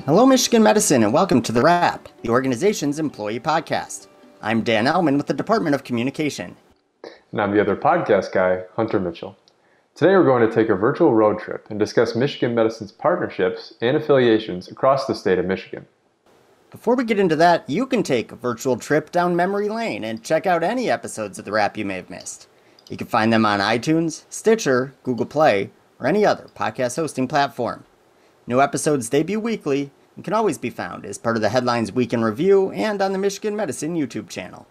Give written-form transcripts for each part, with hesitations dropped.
Hello, Michigan Medicine, and welcome to The Wrap, the organization's employee podcast. I'm Dan Ellman with the Department of Communication. And I'm the other podcast guy, Hunter Mitchell. Today we're going to take a virtual road trip and discuss Michigan Medicine's partnerships and affiliations across the state of Michigan. Before we get into that, you can take a virtual trip down memory lane and check out any episodes of The Wrap you may have missed. You can find them on iTunes, Stitcher, Google Play, or any other podcast hosting platform. New episodes debut weekly and can always be found as part of the Headlines Week in Review and on the Michigan Medicine YouTube channel.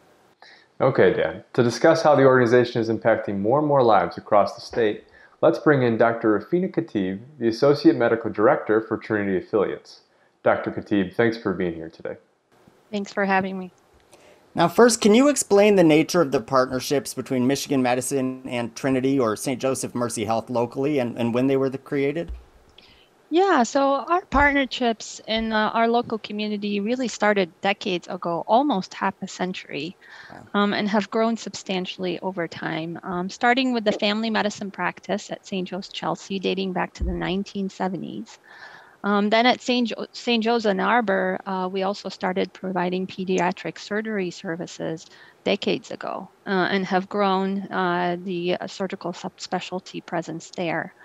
Okay, Dan, to discuss how the organization is impacting more and more lives across the state, let's bring in Dr. Rafina Khatib, the Associate Medical Director for Trinity Affiliates. Dr. Khatib, thanks for being here today. Thanks for having me. Now, first, can you explain the nature of the partnerships between Michigan Medicine and Trinity or St. Joseph Mercy Health locally and when they were created? Yeah, so our partnerships in our local community really started decades ago, almost half a century, and have grown substantially over time, starting with the family medicine practice at St. Joe's Chelsea dating back to the 1970s. Then at St. Joe's Ann Arbor, we also started providing pediatric surgery services decades ago and have grown the surgical subspecialty presence there.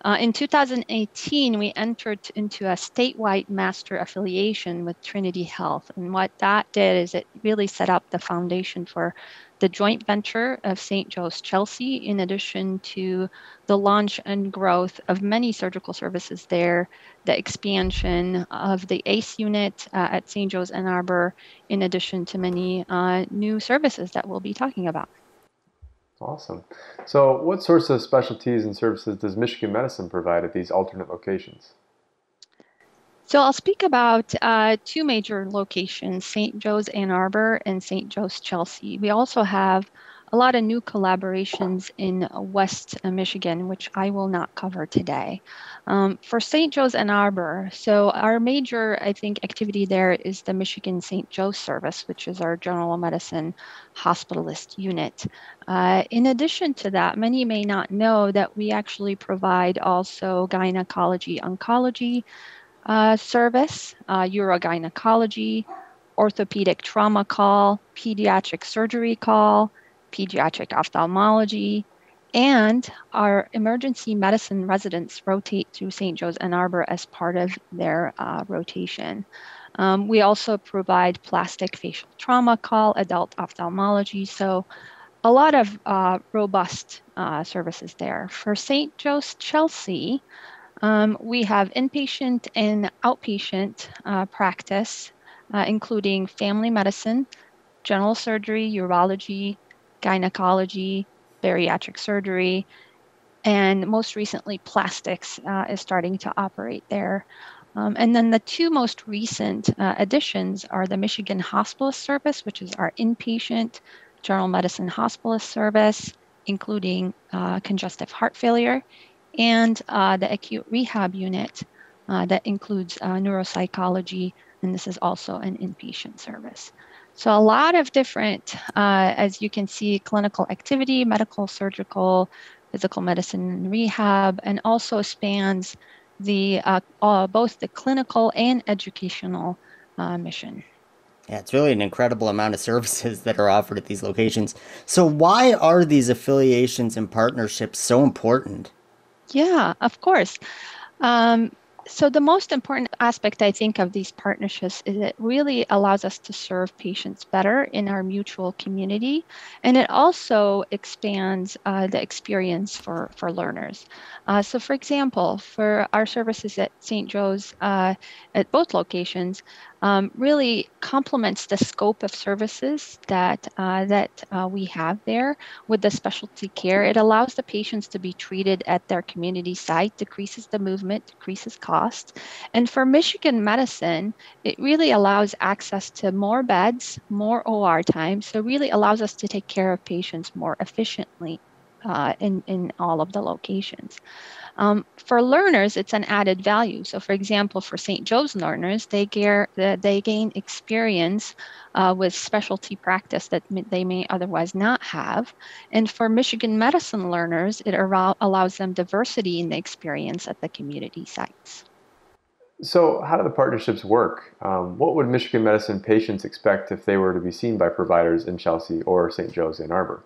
In 2018, we entered into a statewide master affiliation with Trinity Health. And what that did is it really set up the foundation for the joint venture of St. Joe's Chelsea, in addition to the launch and growth of many surgical services there, the expansion of the ACE unit at St. Joe's Ann Arbor, in addition to many new services that we'll be talking about. Awesome. So what sorts of specialties and services does Michigan Medicine provide at these alternate locations? So I'll speak about two major locations, St. Joe's Ann Arbor and St. Joe's Chelsea. We also have a lot of new collaborations in West Michigan, which I will not cover today. For St. Joe's Ann Arbor, so our major, activity there is the Michigan St. Joe service, which is our general medicine hospitalist unit. In addition to that, many may not know that we actually provide also gynecology oncology service, urogynecology, orthopedic trauma call, pediatric surgery call, pediatric ophthalmology, and our emergency medicine residents rotate through St. Joe's Ann Arbor as part of their rotation. We also provide plastic facial trauma call, adult ophthalmology, so a lot of robust services there. For St. Joe's Chelsea, we have inpatient and outpatient practice, including family medicine, general surgery, urology, gynecology, bariatric surgery, and most recently plastics is starting to operate there. And then the two most recent additions are the Michigan Hospitalist Service, which is our inpatient general medicine hospitalist service, including congestive heart failure, and the acute rehab unit that includes neuropsychology, and this is also an inpatient service. So a lot of different, as you can see, clinical activity, medical, surgical, physical medicine, and rehab, and also spans the both the clinical and educational mission. Yeah, it's really an incredible amount of services that are offered at these locations. So why are these affiliations and partnerships so important? Yeah, of course. So the most important aspect, I think, of these partnerships is it really allows us to serve patients better in our mutual community, and it also expands the experience for learners. So for example, for our services at St. Joe's at both locations, really complements the scope of services that we have there with the specialty care. It allows the patients to be treated at their community site, decreases the movement, decreases cost. And for Michigan Medicine, it really allows access to more beds, more OR time, so really allows us to take care of patients more efficiently in all of the locations. For learners, it's an added value. So for example, for St. Joe's learners, they gain experience with specialty practice that they may otherwise not have. And for Michigan Medicine learners, it allows them diversity in the experience at the community sites. So, how do the partnerships work? What would Michigan Medicine patients expect if they were to be seen by providers in Chelsea or St. Joe's Ann Arbor?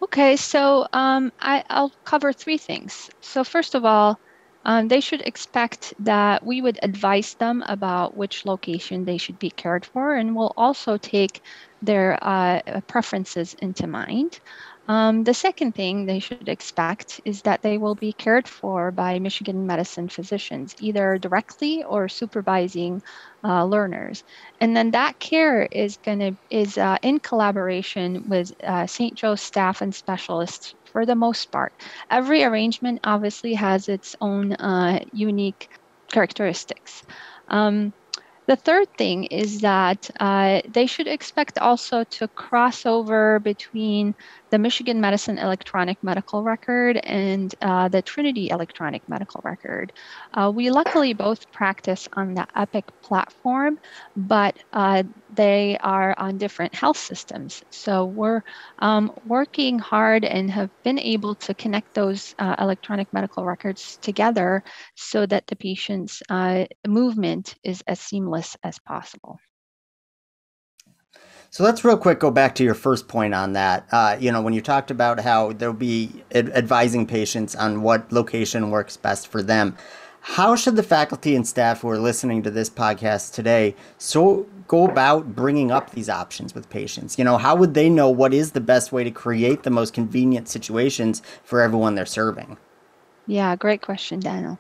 Okay, so I'll cover three things. So first of all, they should expect that we would advise them about which location they should be cared for, and we'll also take their preferences into mind. The second thing they should expect is that they will be cared for by Michigan medicine physicians, either directly or supervising learners. And then that care is in collaboration with St. Joe's staff and specialists for the most part. Every arrangement obviously has its own unique characteristics. Um, the third thing is that they should expect also to cross over between the Michigan Medicine Electronic Medical Record and the Trinity Electronic Medical Record. We luckily both practice on the Epic platform, but they are on different health systems. So we're working hard and have been able to connect those electronic medical records together so that the patient's movement is as seamless as possible. So let's real quick go back to your first point on that. When you talked about how there'll be advising patients on what location works best for them, how should the faculty and staff who are listening to this podcast today go about bringing up these options with patients? How would they know what is the best way to create the most convenient situations for everyone they're serving? Yeah, great question, Daniel.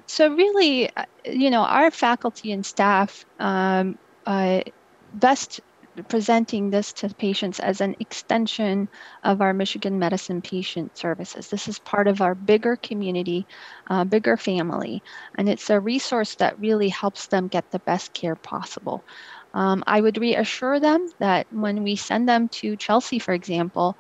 So really, our faculty and staff best presenting this to patients as an extension of our Michigan Medicine patient services. This is part of our bigger community, bigger family, and it's a resource that really helps them get the best care possible. I would reassure them that when we send them to Chelsea, for example,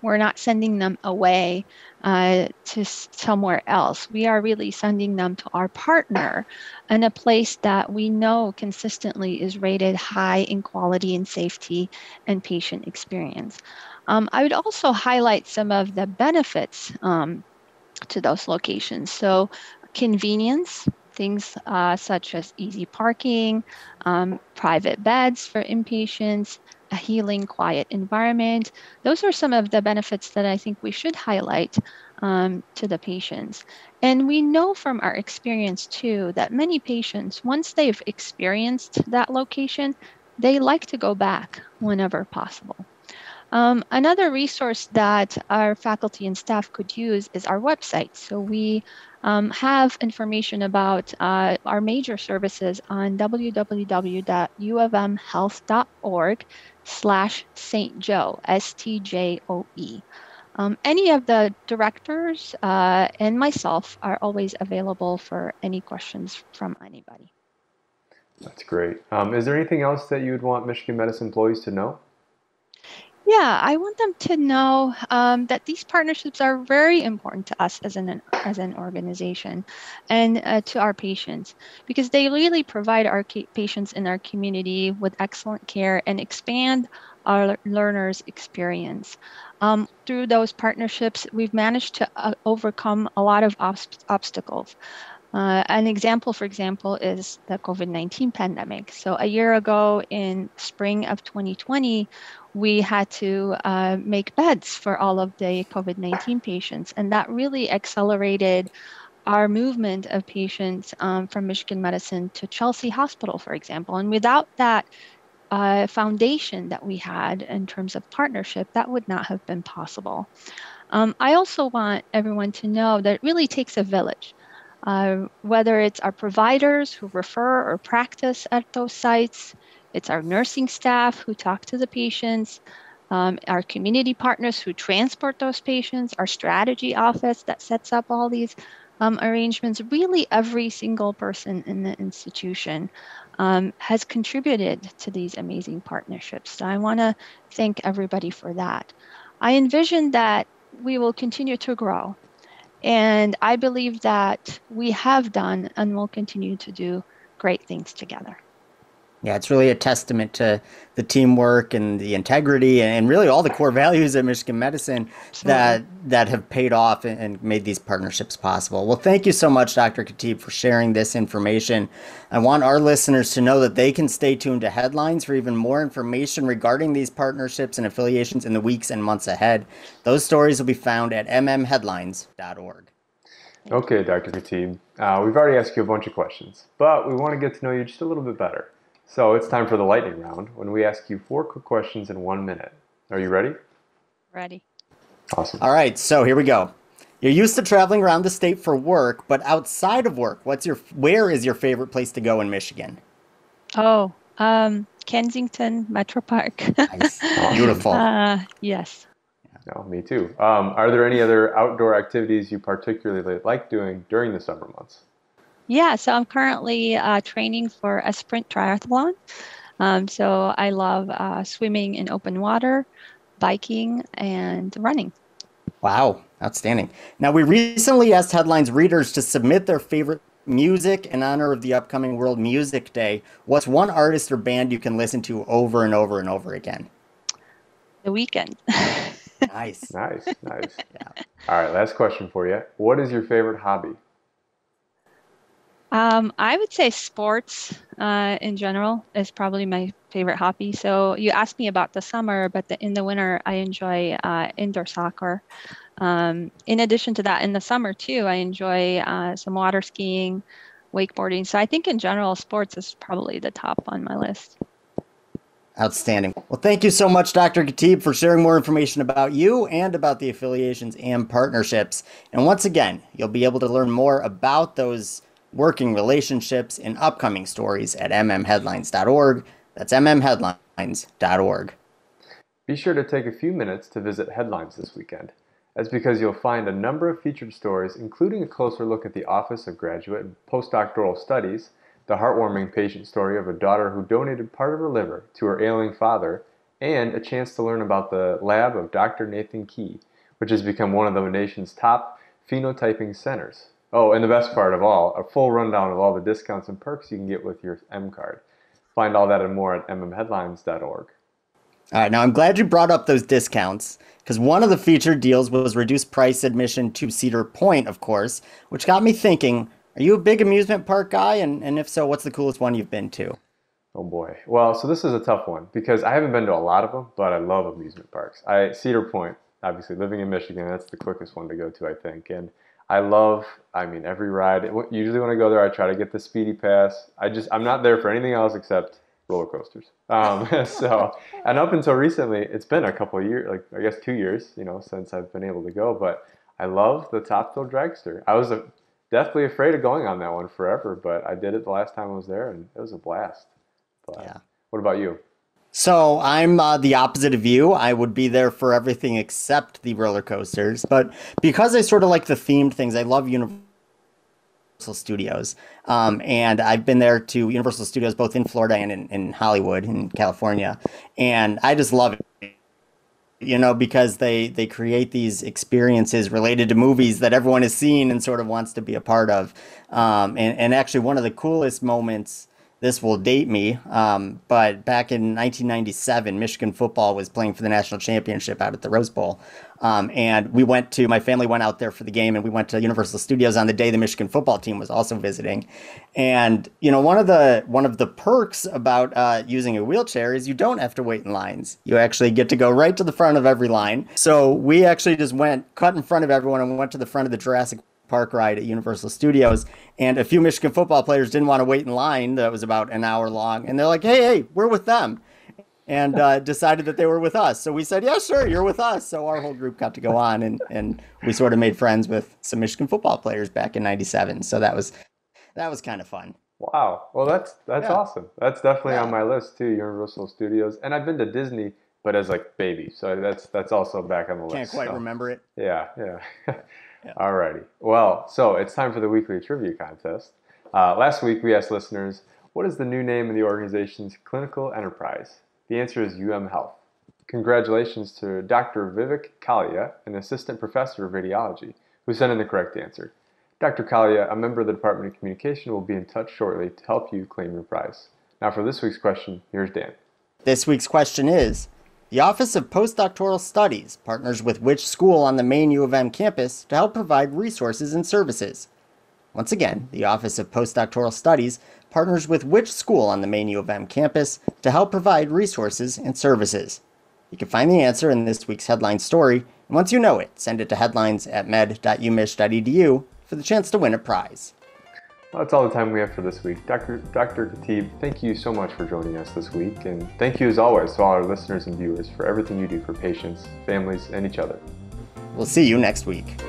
we're not sending them away to somewhere else. We are really sending them to our partner in a place that we know consistently is rated high in quality and safety and patient experience. I would also highlight some of the benefits to those locations. So convenience, things such as easy parking, private beds for inpatients, a healing, quiet environment. Those are some of the benefits that I think we should highlight to the patients. And we know from our experience too that many patients, once they've experienced that location, they like to go back whenever possible. Another resource that our faculty and staff could use is our website. So we have information about our major services on www.ufmhealth.org/St. Joe, STJOE. Any of the directors and myself are always available for any questions from anybody. That's great. Is there anything else that you would want Michigan Medicine employees to know? Yeah, I want them to know that these partnerships are very important to us as an organization and to our patients because they really provide our patients in our community with excellent care and expand our learners' experience. Through those partnerships, we've managed to overcome a lot of obstacles. An example, for example, is the COVID-19 pandemic. So a year ago in spring of 2020, we had to make beds for all of the COVID-19 patients. And that really accelerated our movement of patients from Michigan Medicine to Chelsea Hospital, for example. And without that foundation that we had in terms of partnership, that would not have been possible. I also want everyone to know that it really takes a village. Whether it's our providers who refer or practice at those sites, it's our nursing staff who talk to the patients, our community partners who transport those patients, our strategy office that sets up all these arrangements. Really, every single person in the institution has contributed to these amazing partnerships. So I want to thank everybody for that. I envision that we will continue to grow. And I believe that we have done and will continue to do great things together. Yeah, it's really a testament to the teamwork and the integrity and really all the core values of Michigan medicine Absolutely. that have paid off and made these partnerships possible. Well, thank you so much, Dr. Khatib, for sharing this information. I want our listeners to know that they can stay tuned to Headlines for even more information regarding these partnerships and affiliations in the weeks and months ahead. Those stories will be found at mmheadlines.org. Thank you. Okay, Dr. Khatib, we've already asked you a bunch of questions, but we want to get to know you just a little bit better. So it's time for the lightning round when we ask you 4 quick questions in 1 minute. Are you ready? Ready. Awesome. All right, so here we go. You're used to traveling around the state for work, but outside of work, where is your favorite place to go in Michigan? Oh, Kensington Metro Park. Nice. Awesome. Beautiful. Yes. No, me too. Are there any other outdoor activities you particularly like doing during the summer months? Yeah, so I'm currently training for a sprint triathlon. So I love swimming in open water, biking, and running. Wow, outstanding. Now, we recently asked Headlines readers to submit their favorite music in honor of the upcoming World Music Day. What's one artist or band you can listen to over and over and over again? The weekend. Nice. Nice, nice. Yeah. All right, last question for you. What is your favorite hobby? I would say sports in general is probably my favorite hobby. So you asked me about the summer, but in the winter, I enjoy indoor soccer. In addition to that, in the summer too, I enjoy some water skiing, wakeboarding. So I think in general, sports is probably the top on my list. Outstanding. Well, thank you so much, Dr. Khatib, for sharing more information about you and about the affiliations and partnerships. And once again, you'll be able to learn more about those working relationships in upcoming stories at mmheadlines.org. That's mmheadlines.org. Be sure to take a few minutes to visit Headlines this weekend. That's because you'll find a number of featured stories, including a closer look at the Office of Graduate and Postdoctoral Studies, the heartwarming patient story of a daughter who donated part of her liver to her ailing father, and a chance to learn about the lab of Dr. Nathan Key, which has become one of the nation's top phenotyping centers. Oh, and the best part of all, a full rundown of all the discounts and perks you can get with your M card. Find all that and more at mmheadlines.org. All right, now I'm glad you brought up those discounts because one of the featured deals was reduced price admission to Cedar Point, of course, which got me thinking, are you a big amusement park guy? And if so, what's the coolest one you've been to? Oh boy. Well, so this is a tough one because I haven't been to a lot of them, but I love amusement parks. Cedar Point, obviously living in Michigan, that's the quickest one to go to, I think. And I mean, every ride. Usually when I go there, I try to get the speedy pass. I'm not there for anything else except roller coasters. And up until recently, it's been a couple of years, like I guess 2 years, since I've been able to go. But I love the Top Thrill Dragster. I was deathly afraid of going on that one forever, but I did it the last time I was there, and it was a blast. But Yeah. what about you? So I'm the opposite of you. I would be there for everything except the roller coasters. But because I sort of like the themed things, I love Universal Studios. And I've been there to Universal Studios both in Florida and in Hollywood, in California. And I just love it. Because they create these experiences related to movies that everyone has seen and sort of wants to be a part of. And actually, one of the coolest moments, this will date me, but back in 1997, Michigan football was playing for the national championship out at the Rose Bowl. And my family went out there for the game, and we went to Universal Studios on the day the Michigan football team was also visiting. And one of the perks about using a wheelchair is you don't have to wait in lines. You actually get to go right to the front of every line. So we actually just cut in front of everyone, and went to the front of the Jurassic Park ride at Universal Studios. And a few Michigan football players didn't want to wait in line. That was about an hour long, and they're like, "Hey, we're with them." And decided that they were with us. So we said, yeah, sure, you're with us. So our whole group got to go on, and we sort of made friends with some Michigan football players back in '97. So that was kind of fun. Wow. Well, that's Yeah, awesome. That's definitely on yeah. my list too, Universal Studios. And I've been to Disney, but as like baby. So that's also back on the Can't list. quite So remember it. yeah, yeah. Yeah. Alrighty. Well, so it's time for the weekly trivia contest. Last week we asked listeners, what is the new name of the organization's clinical enterprise? The answer is UM Health. Congratulations to Dr. Vivek Kalia, an assistant professor of radiology, who sent in the correct answer. Dr. Kalia, a member of the Department of Communication, will be in touch shortly to help you claim your prize. Now for this week's question, here's Dan. This week's question is, the Office of Postdoctoral Studies partners with which school on the main U of M campus to help provide resources and services? Once again, the Office of Postdoctoral Studies partners with which school on the main U of M campus to help provide resources and services? You can find the answer in this week's headline story, and once you know it, send it to headlines@med.umich.edu for the chance to win a prize. Well, that's all the time we have for this week. Dr. Khatib, thank you so much for joining us this week, and thank you as always to all our listeners and viewers for everything you do for patients, families, and each other. We'll see you next week.